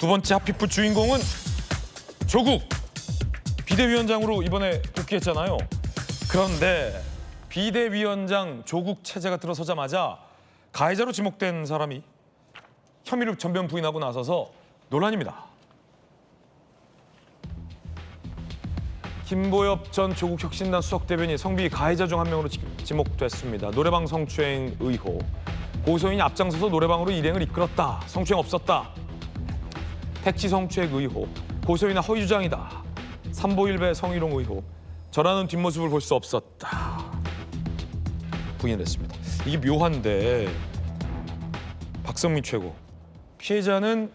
두 번째 핫피프 주인공은 조국 비대위원장으로 이번에 복귀했잖아요. 그런데 비대위원장 조국 체제가 들어서자마자 가해자로 지목된 사람이 혐의를 전면 부인하고 나서서 논란입니다. 김보엽 전 조국 혁신단 수석 대변인 성비 가해자 중 한 명으로 지목됐습니다. 노래방 성추행 의혹. 고소인이 앞장서서 노래방으로 일행을 이끌었다. 성추행 없었다. 택시 성추행 의혹. 고소인의 허위 주장이다. 삼보일배 성희롱 의혹. 저라는 뒷모습을 볼 수 없었다. 부인했습니다. 이게 묘한데 박성민 최고. 피해자는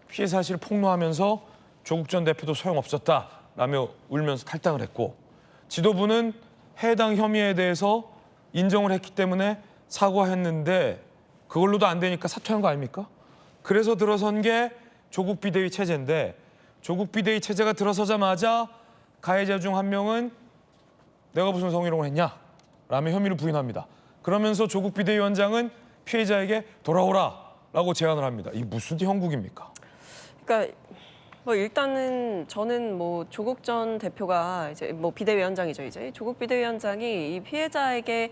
피해 사실을 폭로하면서 조국 전 대표도 소용없었다라며 울면서 탈당을 했고 지도부는 해당 혐의에 대해서 인정을 했기 때문에 사과했는데 그걸로도 안 되니까 사퇴한 거 아닙니까? 그래서 들어선 게 조국 비대위 체제인데 조국 비대위 체제가 들어서자마자 가해자 중 한 명은 내가 무슨 성희롱을 했냐? 라며 혐의를 부인합니다. 그러면서 조국 비대위원장은 피해자에게 돌아오라라고 제안을 합니다. 이게 무슨 형국입니까? 그러니까 뭐 일단은 저는 뭐 조국 전 대표가 이제 뭐 비대위원장이죠. 이제 조국 비대위원장이 이 피해자에게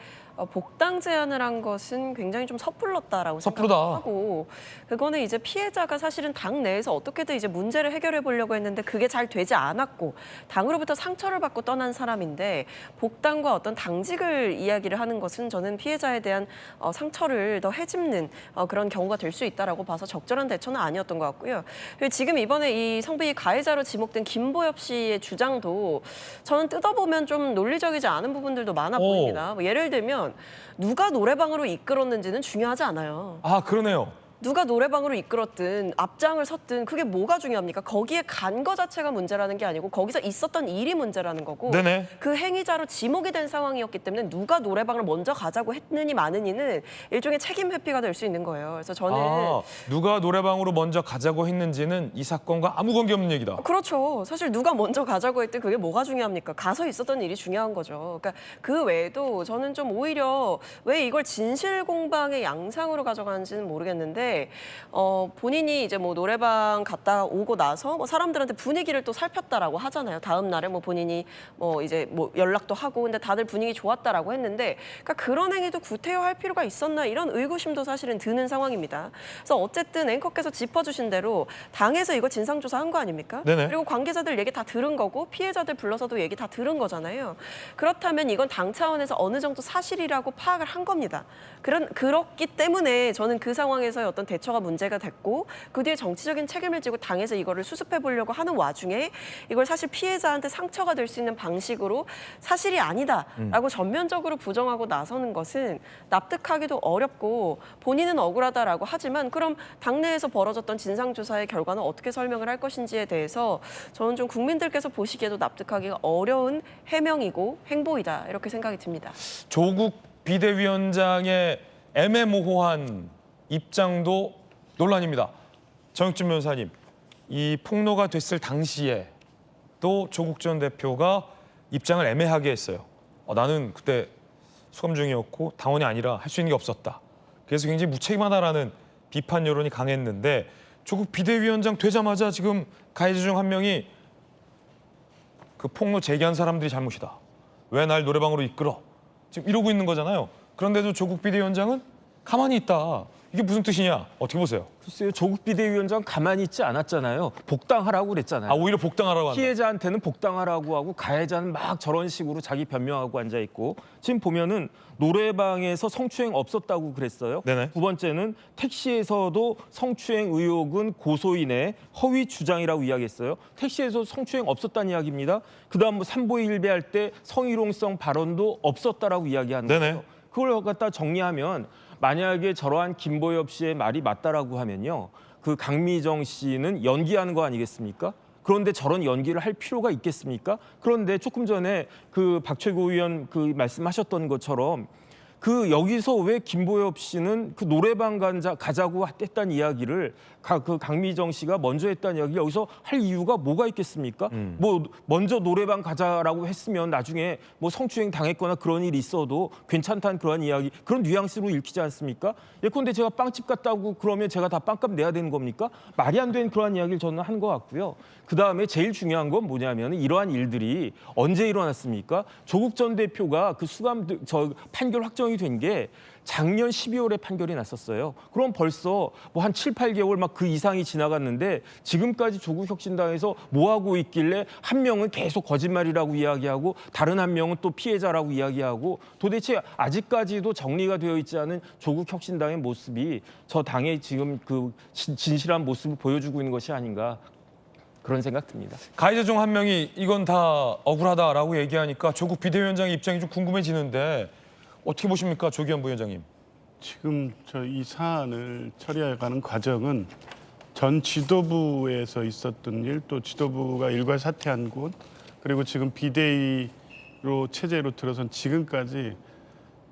복당 제안을 한 것은 굉장히 좀 섣불렀다라고 생각하고 그거는 이제 피해자가 사실은 당 내에서 어떻게든 이제 문제를 해결해 보려고 했는데 그게 잘 되지 않았고 당으로부터 상처를 받고 떠난 사람인데 복당과 어떤 당직을 이야기를 하는 것은 저는 피해자에 대한 상처를 더 헤집는 그런 경우가 될 수 있다라고 봐서 적절한 대처는 아니었던 것 같고요. 그리고 지금 이번에 이 성비 가해자로 지목된 김보엽 씨의 주장도 저는 뜯어보면 좀 논리적이지 않은 부분들도 많아 보입니다. 뭐 예를 들면 누가 노래방으로 이끌었는지는 중요하지 않아요. 아, 그러네요. 누가 노래방으로 이끌었든 앞장을 섰든 그게 뭐가 중요합니까? 거기에 간 거 자체가 문제라는 게 아니고 거기서 있었던 일이 문제라는 거고 네네. 그 행위자로 지목이 된 상황이었기 때문에 누가 노래방을 먼저 가자고 했느니 마느니는 일종의 책임 회피가 될 수 있는 거예요. 그래서 저는 누가 노래방으로 먼저 가자고 했는지는 이 사건과 아무 관계없는 얘기다. 그렇죠. 사실 누가 먼저 가자고 했든 그게 뭐가 중요합니까? 가서 있었던 일이 중요한 거죠. 그러니까 그 외에도 저는 좀 오히려 왜 이걸 진실 공방의 양상으로 가져가는지는 모르겠는데 본인이 이제 뭐 노래방 갔다 오고 나서 뭐 사람들한테 분위기를 또 살폈다라고 하잖아요. 다음 날에 뭐 본인이 뭐 이제 뭐 연락도 하고 근데 다들 분위기 좋았다라고 했는데 그러니까 그런 행위도 구태여할 필요가 있었나 이런 의구심도 사실은 드는 상황입니다. 그래서 어쨌든 앵커께서 짚어주신 대로 당에서 이거 진상조사한 거 아닙니까? 네네. 그리고 관계자들 얘기 다 들은 거고 피해자들 불러서도 얘기 다 들은 거잖아요. 그렇다면 이건 당 차원에서 어느 정도 사실이라고 파악을 한 겁니다. 그렇기 때문에 저는 그 상황에서의 어떤 대처가 문제가 됐고 그 뒤에 정치적인 책임을 지고 당에서 이거를 수습해 보려고 하는 와중에 이걸 사실 피해자한테 상처가 될 수 있는 방식으로 사실이 아니다라고 전면적으로 부정하고 나서는 것은 납득하기도 어렵고 본인은 억울하다라고 하지만 그럼 당내에서 벌어졌던 진상조사의 결과는 어떻게 설명을 할 것인지에 대해서 저는 좀 국민들께서 보시기에도 납득하기가 어려운 해명이고 행보이다 이렇게 생각이 듭니다. 조국 비대위원장의 애매모호한 입장도 논란입니다. 정혁진 변호사님, 이 폭로가 됐을 당시에 또 조국 전 대표가 입장을 애매하게 했어요. 나는 그때 수감 중이었고 당원이 아니라 할 수 있는 게 없었다. 그래서 굉장히 무책임하다라는 비판 여론이 강했는데 조국 비대위원장 되자마자 지금 가해자 중 한 명이 그 폭로 제기한 사람들이 잘못이다. 왜 날 노래방으로 이끌어? 지금 이러고 있는 거잖아요. 그런데도 조국 비대위원장은 가만히 있다. 이게 무슨 뜻이냐? 어떻게 보세요? 글쎄요, 조국 비대위원장 가만히 있지 않았잖아요. 복당하라고 그랬잖아요. 오히려 복당하라고 한다. 피해자한테는 복당하라고 하고 가해자는 막 저런 식으로 자기 변명하고 앉아 있고 지금 보면은 노래방에서 성추행 없었다고 그랬어요. 네네. 두 번째는 택시에서도 성추행 의혹은 고소인의 허위 주장이라고 이야기했어요. 택시에서 성추행 없었다는 이야기입니다. 그다음 뭐 삼보일배할 때 성희롱성 발언도 없었다라고 이야기하는 네네. 거예요. 그걸 갖다 정리하면 만약에 저러한 김보엽 씨의 말이 맞다라고 하면요. 그 강미정 씨는 연기하는 거 아니겠습니까? 그런데 저런 연기를 할 필요가 있겠습니까? 그런데 조금 전에 그 박최고 의원 그 말씀하셨던 것처럼 그 여기서 왜 김보엽 씨는 그 노래방 가자고 했다는 이야기를 그 강미정 씨가 먼저 했다는 이야기 여기서 할 이유가 뭐가 있겠습니까? 뭐 먼저 노래방 가자라고 했으면 나중에 뭐 성추행 당했거나 그런 일이 있어도 괜찮다는 그런 이야기, 그런 뉘앙스로 읽히지 않습니까? 예컨대 제가 빵집 갔다고 그러면 제가 다 빵값 내야 되는 겁니까? 말이 안 되는 그런 이야기를 저는 한 것 같고요. 그다음에 제일 중요한 건 뭐냐면 이러한 일들이 언제 일어났습니까? 조국 전 대표가 그 판결 확정이 된 게 작년 12월에 판결이 났었어요. 그럼 벌써 뭐 한 7, 8개월 막 그 이상이 지나갔는데 지금까지 조국 혁신당에서 뭐 하고 있길래 한 명은 계속 거짓말이라고 이야기하고 다른 한 명은 또 피해자라고 이야기하고 도대체 아직까지도 정리가 되어 있지 않은 조국 혁신당의 모습이 저 당의 지금 그 진실한 모습을 보여주고 있는 것이 아닌가 그런 생각 듭니다. 가해자 중 한 명이 이건 다 억울하다라고 얘기하니까 조국 비대위원장의 입장이 좀 궁금해지는데 어떻게 보십니까, 조기현 부위원장님? 지금 이 사안을 처리해가는 과정은 전 지도부에서 있었던 일, 또 지도부가 일괄 사퇴한 곳, 그리고 지금 비대위로 체제로 들어선 지금까지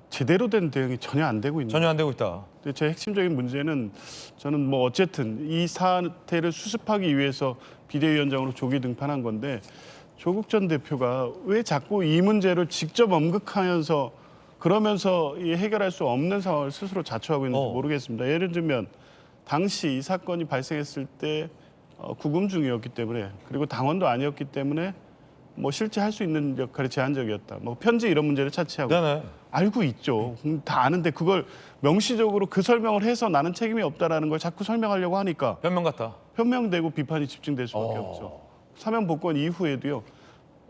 제대로 된 대응이 전혀 안 되고 있는. 전혀 안 되고 있다. 근데 제 핵심적인 문제는 저는 뭐 어쨌든 이 사태를 수습하기 위해서 비대위원장으로 조기 등판한 건데 조국 전 대표가 왜 자꾸 이 문제를 직접 언급하면서 그러면서 이 해결할 수 없는 상황을 스스로 자초하고 있는지 모르겠습니다. 예를 들면 당시 이 사건이 발생했을 때 구금 중이었기 때문에, 그리고 당원도 아니었기 때문에 뭐 실제 할 수 있는 역할이 제한적이었다. 뭐 편지 이런 문제를 차치하고 네네. 알고 있죠. 다 아는데 그걸 명시적으로 그 설명을 해서 나는 책임이 없다라는 걸 자꾸 설명하려고 하니까 변명 같다. 현명되고 비판이 집중될 수밖에 없죠. 사면 복권 이후에도요.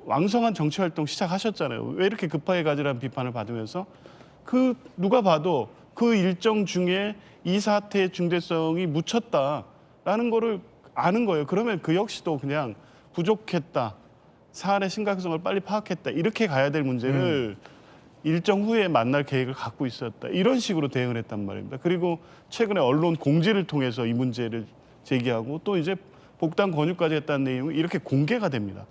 왕성한 정치 활동 시작하셨잖아요. 왜 이렇게 급하게 가지라는 비판을 받으면서 그 누가 봐도 그 일정 중에 이 사태의 중대성이 묻혔다라는 거를 아는 거예요. 그러면 그 역시도 그냥 부족했다. 사안의 심각성을 빨리 파악했다. 이렇게 가야 될 문제를 일정 후에 만날 계획을 갖고 있었다. 이런 식으로 대응을 했단 말입니다. 그리고 최근에 언론 공지를 통해서 이 문제를 제기하고 또 이제 복당 권유까지 했다는 내용이 이렇게 공개가 됩니다.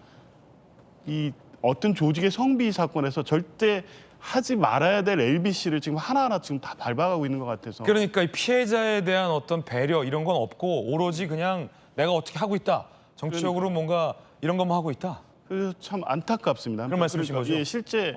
이 어떤 조직의 성비 사건에서 절대 하지 말아야 될 LBC를 지금 하나하나 지금 다 밟아가고 있는 것 같아서. 그러니까 이 피해자에 대한 어떤 배려 이런 건 없고 오로지 그냥 내가 어떻게 하고 있다. 정치적으로 뭔가 이런 것만 하고 있다. 그래서 참 안타깝습니다. 그런 말씀이신 거죠? 예, 실제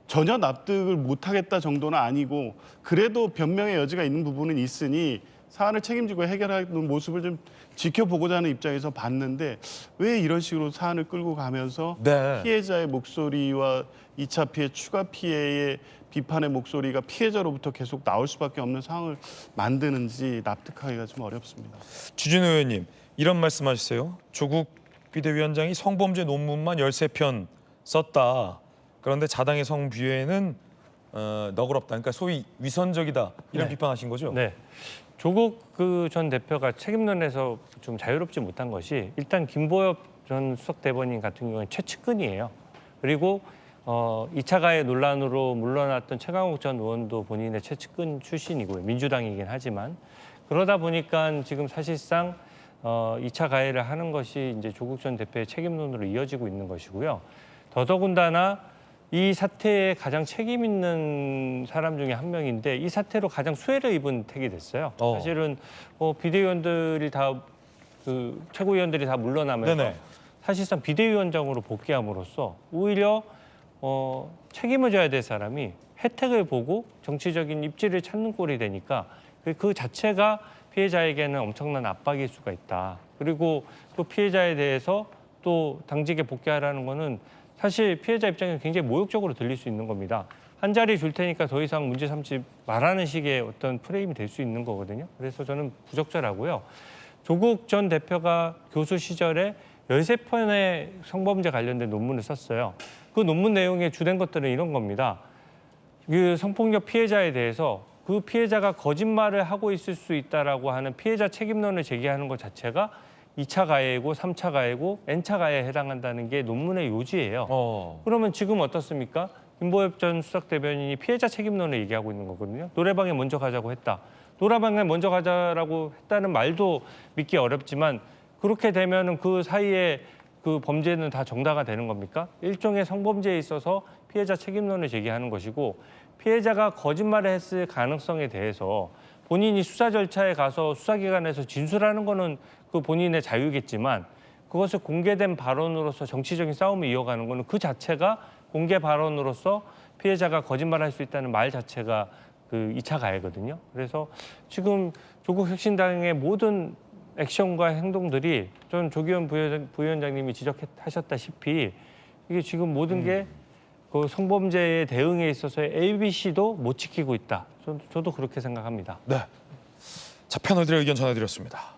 전혀 납득을 못하겠다 정도는 아니고 그래도 변명의 여지가 있는 부분은 있으니 사안을 책임지고 해결하는 모습을 좀 지켜보고자 하는 입장에서 봤는데 왜 이런 식으로 사안을 끌고 가면서 네. 피해자의 목소리와 2차 피해, 추가 피해의 비판의 목소리가 피해자로부터 계속 나올 수밖에 없는 상황을 만드는지 납득하기가 좀 어렵습니다. 주진우 의원님 이런 말씀하셨어요. 조국 비대위원장이 성범죄 논문만 13편 썼다. 그런데 자당의 성비회는 너그럽다. 그러니까 소위 위선적이다. 이런 비판하신 거죠? 네. 조국 그 전 대표가 책임론에서 좀 자유롭지 못한 것이 일단 김보엽 전 수석 대변인 같은 경우는 최측근이에요. 그리고 2차 가해 논란으로 물러났던 최강욱 전 의원도 본인의 최측근 출신이고요. 민주당이긴 하지만 그러다 보니까 지금 사실상 2차 가해를 하는 것이 이제 조국 전 대표의 책임론으로 이어지고 있는 것이고요. 더더군다나 이 사태에 가장 책임 있는 사람 중에 한 명인데 이 사태로 가장 수혜를 입은 택이 됐어요. 사실은 비대위원들이 다 최고위원들이 다 물러나면서 네네. 사실상 비대위원장으로 복귀함으로써 오히려 책임을 져야 될 사람이 혜택을 보고 정치적인 입지를 찾는 꼴이 되니까 그 자체가 피해자에게는 엄청난 압박일 수가 있다. 그리고 또 피해자에 대해서 또 당직에 복귀하라는 거는 사실 피해자 입장에서 굉장히 모욕적으로 들릴 수 있는 겁니다. 한 자리 줄 테니까 더 이상 문제 삼지 말라는 식의 어떤 프레임이 될 수 있는 거거든요. 그래서 저는 부적절하고요. 조국 전 대표가 교수 시절에 13편의 성범죄 관련된 논문을 썼어요. 그 논문 내용에 주된 것들은 이런 겁니다. 그 성폭력 피해자에 대해서 그 피해자가 거짓말을 하고 있을 수 있다라고 하는 피해자 책임론을 제기하는 것 자체가 2차 가해이고 3차 가해고 N차 가해에 해당한다는 게 논문의 요지예요. 그러면 지금 어떻습니까? 김보엽 전 수석 대변인이 피해자 책임론을 얘기하고 있는 거거든요. 노래방에 먼저 가자고 했다. 노래방에 먼저 가자라고 했다는 말도 믿기 어렵지만 그렇게 되면은 그 사이에 그 범죄는 다 정당화 되는 겁니까? 일종의 성범죄에 있어서 피해자 책임론을 제기하는 것이고 피해자가 거짓말을 했을 가능성에 대해서 본인이 수사 절차에 가서 수사기관에서 진술하는 거는 그 본인의 자유겠지만 그것을 공개된 발언으로서 정치적인 싸움을 이어가는 거는 그 자체가 공개 발언으로서 피해자가 거짓말할 수 있다는 말 자체가 그 2차 가해거든요. 그래서 지금 조국 혁신당의 모든 액션과 행동들이 전 조기현 부위원장님이 지적하셨다시피 이게 지금 모든 게 그 성범죄에 대응에 있어서의 ABC도 못 지키고 있다. 저도 그렇게 생각합니다. 네. 자, 패널들의 의견 전해드렸습니다.